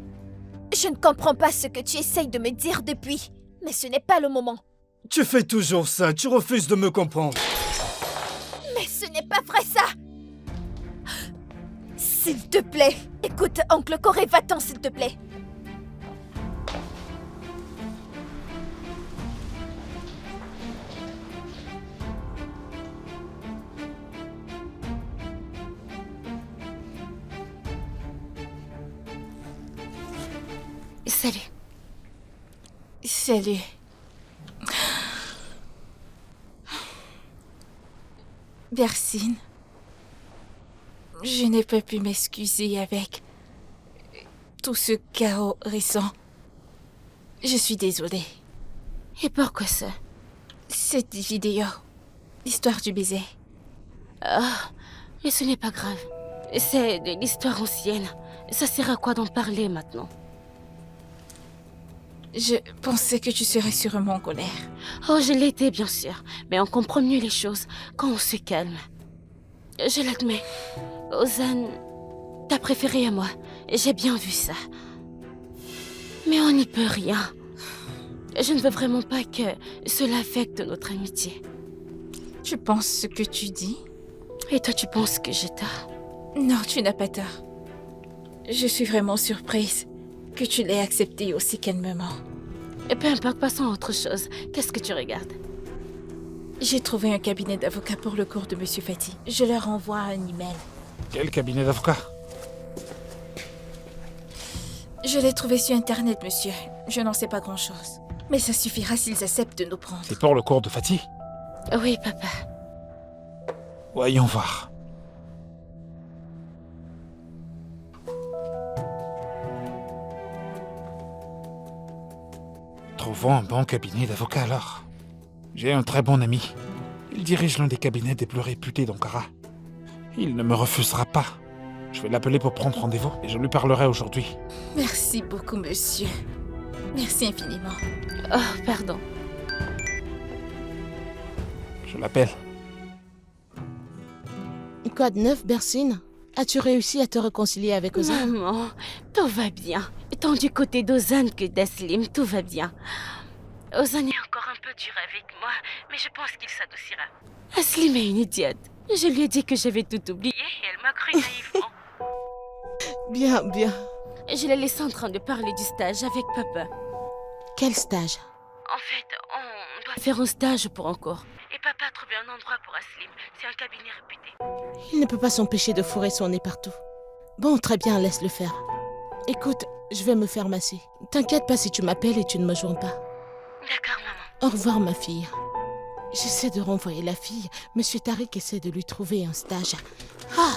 Je ne comprends pas ce que tu essayes de me dire depuis, mais ce n'est pas le moment. Tu fais toujours ça, tu refuses de me comprendre. Mais ce n'est pas vrai ça! S'il te plaît, écoute, oncle Corée, va-t'en s'il te plaît. Salut. Salut. Bersine, je n'ai pas pu m'excuser avec tout ce chaos récent. Je suis désolée. Et pourquoi ça? Cette vidéo, l'histoire du baiser. Ah, mais ce n'est pas grave. C'est de l'histoire ancienne. Ça sert à quoi d'en parler maintenant? Je pensais que tu serais sûrement en colère. Oh, je l'étais, bien sûr. Mais on comprend mieux les choses quand on se calme. Je l'admets. Ozan, t'as préféré à moi. J'ai bien vu ça. Mais on n'y peut rien. Je ne veux vraiment pas que cela affecte notre amitié. Tu penses ce que tu dis? Et toi, tu penses que j'ai tort? Non, tu n'as pas tort. Je suis vraiment surprise que tu l'aies accepté aussi calmement. Et peu importe, passons à autre chose. Qu'est-ce que tu regardes? J'ai trouvé un cabinet d'avocats pour le cours de Monsieur Fati. Je leur envoie un email. Quel cabinet d'avocats? Je l'ai trouvé sur Internet, monsieur. Je n'en sais pas grand-chose. Mais ça suffira s'ils acceptent de nous prendre. C'est pour le cours de Fatih? Oui, papa. Voyons voir. Trouvons un bon cabinet d'avocat alors. J'ai un très bon ami. Il dirige l'un des cabinets des plus réputés d'Ankara. Il ne me refusera pas. Je vais l'appeler pour prendre rendez-vous et je lui parlerai aujourd'hui. Merci beaucoup, monsieur. Merci infiniment. Oh, pardon. Je l'appelle. Quoi de neuf, Bersine? As-tu réussi à te réconcilier avec Ozan? Maman, tout va bien. Tant du côté d'Ozan que d'Aslim, tout va bien. Ozan est encore un peu dur avec moi, mais je pense qu'il s'adoucira. Aslim est une idiote. Je lui ai dit que j'avais tout oublié et elle m'a cru naïvement. Bien, bien. Je l'ai laissé en train de parler du stage avec papa. Quel stage? En fait, on doit faire un stage pour un cours. Et papa a trouvé un endroit pour Aslim. C'est un cabinet réputé. Il ne peut pas s'empêcher de fourrer son nez partout. Bon, très bien, laisse-le faire. Écoute, je vais me faire masser. T'inquiète pas si tu m'appelles et tu ne me joins pas. D'accord, maman. Au revoir, ma fille. J'essaie de renvoyer la fille. Monsieur Tariq essaie de lui trouver un stage. Ah!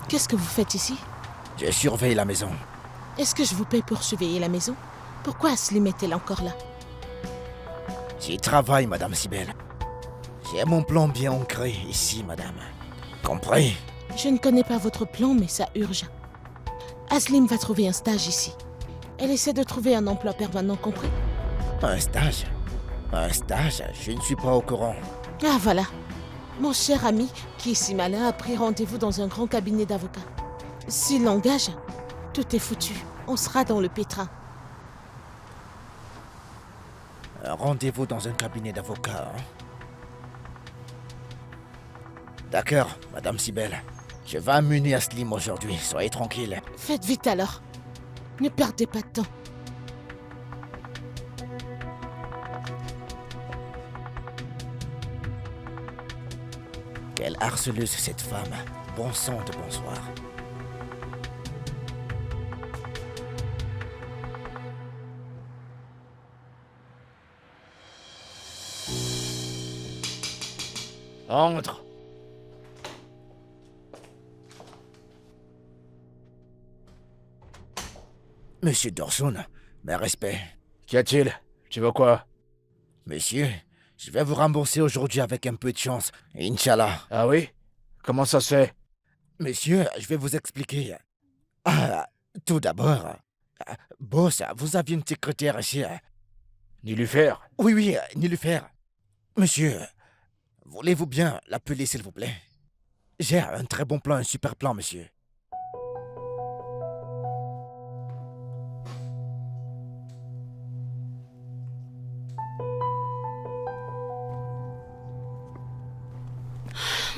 Qu'est-ce que vous faites ici? Je surveille la maison. Est-ce que je vous paye pour surveiller la maison? Pourquoi Aslim est-elle encore là? J'y travaille, Madame Sibel. J'ai mon plan bien ancré ici, Madame. Compris? Je ne connais pas votre plan, mais ça urge. Aslim va trouver un stage ici. Elle essaie de trouver un emploi permanent, compris? Un stage? Un stage? Je ne suis pas au courant. Ah, voilà. Mon cher ami, qui est si malin, a pris rendez-vous dans un grand cabinet d'avocats. S'il l'engage, tout est foutu. On sera dans le pétrin. Un rendez-vous dans un cabinet d'avocats, hein? D'accord, Madame Sibel. Je vais amener Aslim aujourd'hui, soyez tranquille. Faites vite alors. Ne perdez pas de temps. Quelle harceleuse cette femme. Bon sang de bonsoir. Entre. Monsieur Dorson, mes respects. Qu'y a-t-il? Tu veux quoi? Monsieur, je vais vous rembourser aujourd'hui avec un peu de chance, Inch'Allah. Ah oui? Comment ça se fait? Monsieur, je vais vous expliquer. Tout d'abord, boss, vous aviez une secrétaire ici. Nilufer? Oui, Nilufer. Monsieur, voulez-vous bien l'appeler, s'il vous plaît? J'ai un très bon plan, un super plan, monsieur.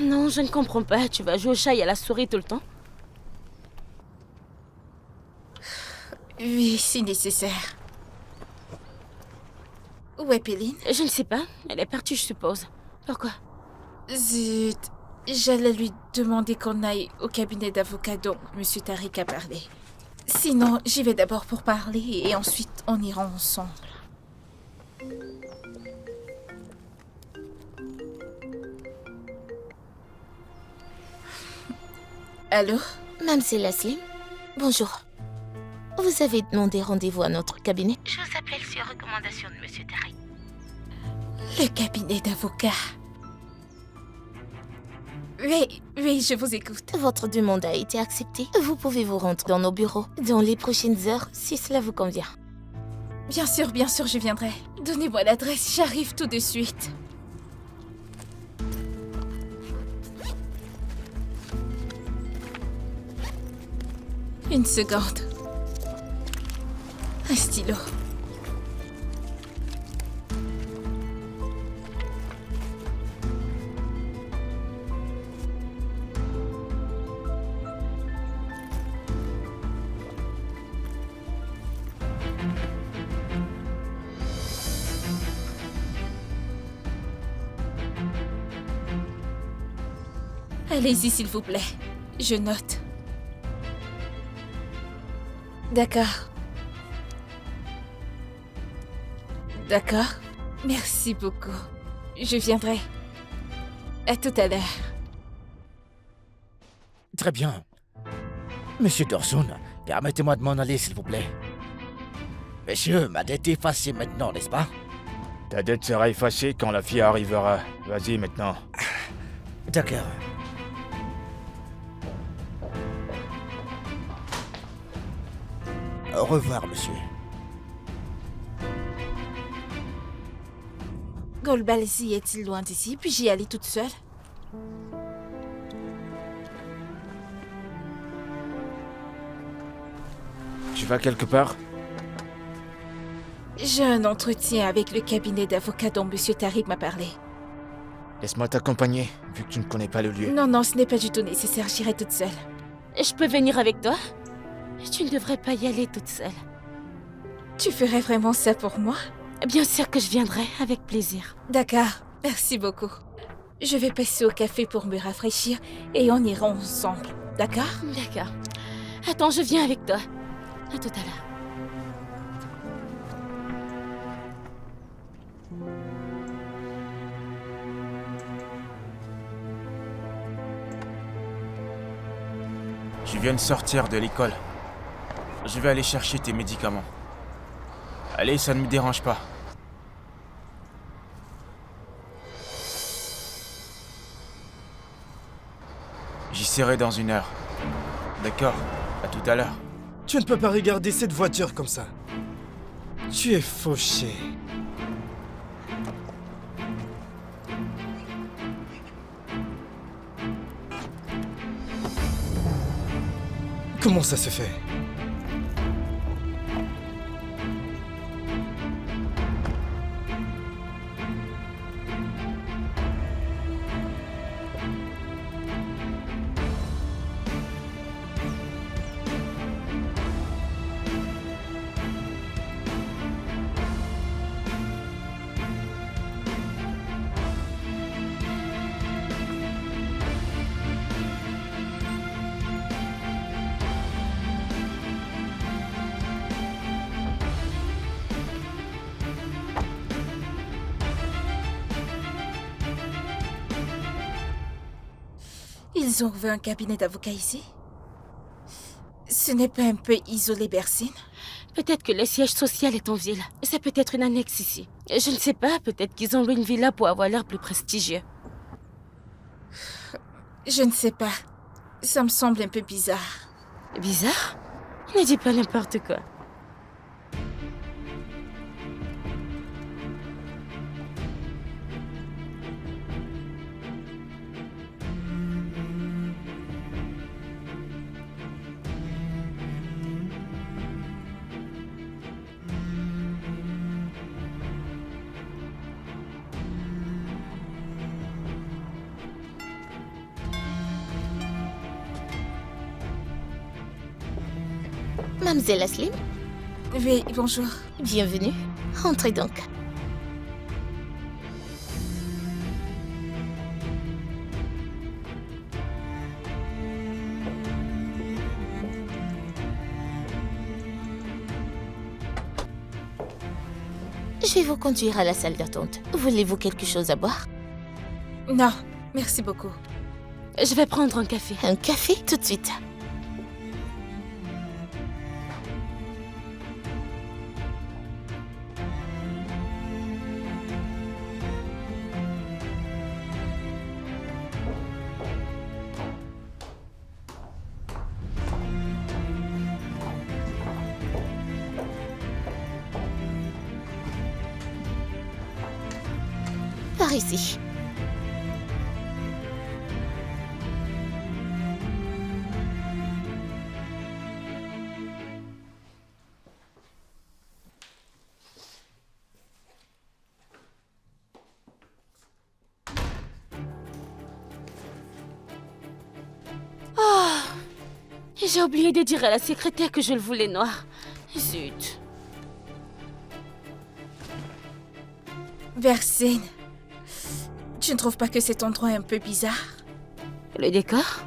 Non, je ne comprends pas. Tu vas jouer au chat et à la souris tout le temps? Oui, si nécessaire. Où est Péline? Je ne sais pas. Elle est partie, je suppose. Pourquoi? Zut. J'allais lui demander qu'on aille au cabinet d'avocat dont Monsieur Tariq a parlé. Sinon, j'y vais d'abord pour parler et ensuite on ira ensemble. Allô? Mademoiselle Aslim, bonjour. Vous avez demandé rendez-vous à notre cabinet? Je vous appelle sur recommandation de Monsieur Tariq. Le cabinet d'avocat. Oui, je vous écoute. Votre demande a été acceptée. Vous pouvez vous rendre dans nos bureaux dans les prochaines heures, si cela vous convient. Bien sûr, je viendrai. Donnez-moi l'adresse, j'arrive tout de suite. Une seconde. Un stylo. Allez-y, s'il vous plaît. Je note. D'accord. D'accord. Merci beaucoup. Je viendrai. À tout à l'heure. Très bien. Monsieur Dorson, permettez-moi de m'en aller, s'il vous plaît. Monsieur, ma dette est effacée maintenant, n'est-ce pas? Ta dette sera effacée quand la fille arrivera. Vas-y maintenant. D'accord. Au revoir, monsieur. Golbalzi est-il loin d'ici? Puis-je y aller toute seule? Tu vas quelque part? J'ai un entretien avec le cabinet d'avocats dont Monsieur Tariq m'a parlé. Laisse-moi t'accompagner, vu que tu ne connais pas le lieu. Non, non, ce n'est pas du tout nécessaire. J'irai toute seule. Je peux venir avec toi? Tu ne devrais pas y aller toute seule. Tu ferais vraiment ça pour moi? Bien sûr que je viendrai, avec plaisir. D'accord, merci beaucoup. Je vais passer au café pour me rafraîchir et on ira ensemble, d'accord? D'accord. Attends, je viens avec toi. À tout à l'heure. Je viens de sortir de l'école. Je vais aller chercher tes médicaments. Allez, ça ne me dérange pas. J'y serai dans 1 heure. D'accord, à tout à l'heure. Tu ne peux pas regarder cette voiture comme ça. Tu es fauché. Comment ça se fait? Ils ont ouvert un cabinet d'avocats ici? Ce n'est pas un peu isolé, Bersine? Peut-être que le siège social est en ville. Ça peut être une annexe ici. Je ne sais pas, peut-être qu'ils ont loué une villa pour avoir l'air plus prestigieux. Je ne sais pas. Ça me semble un peu bizarre. Bizarre? Ne dis pas n'importe quoi. Mademoiselle Aslim, Oui, bonjour. bienvenue. Entrez donc. Je vais vous conduire à la salle d'attente. Voulez-vous quelque chose à boire? Non, merci beaucoup. Je vais prendre un café. Un café tout de suite. Par ici. J'ai oublié de dire à la secrétaire que je le voulais noir. Zut. Bersine, tu ne trouves pas que cet endroit est un peu bizarre? Le décor?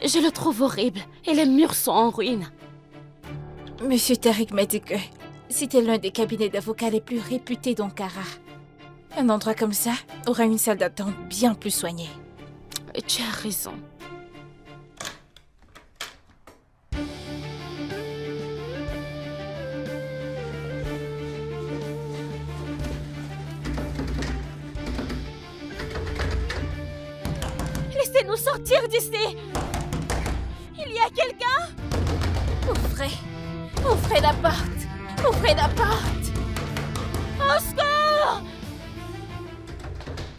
Je le trouve horrible et les murs sont en ruine. Monsieur Tariq m'a dit que c'était l'un des cabinets d'avocats les plus réputés d'Ankara. Un endroit comme ça aura une salle d'attente bien plus soignée. Tu as raison. Laissez-nous sortir d'ici! Il y a quelqu'un? Ouvrez la porte! Ouvrez la porte!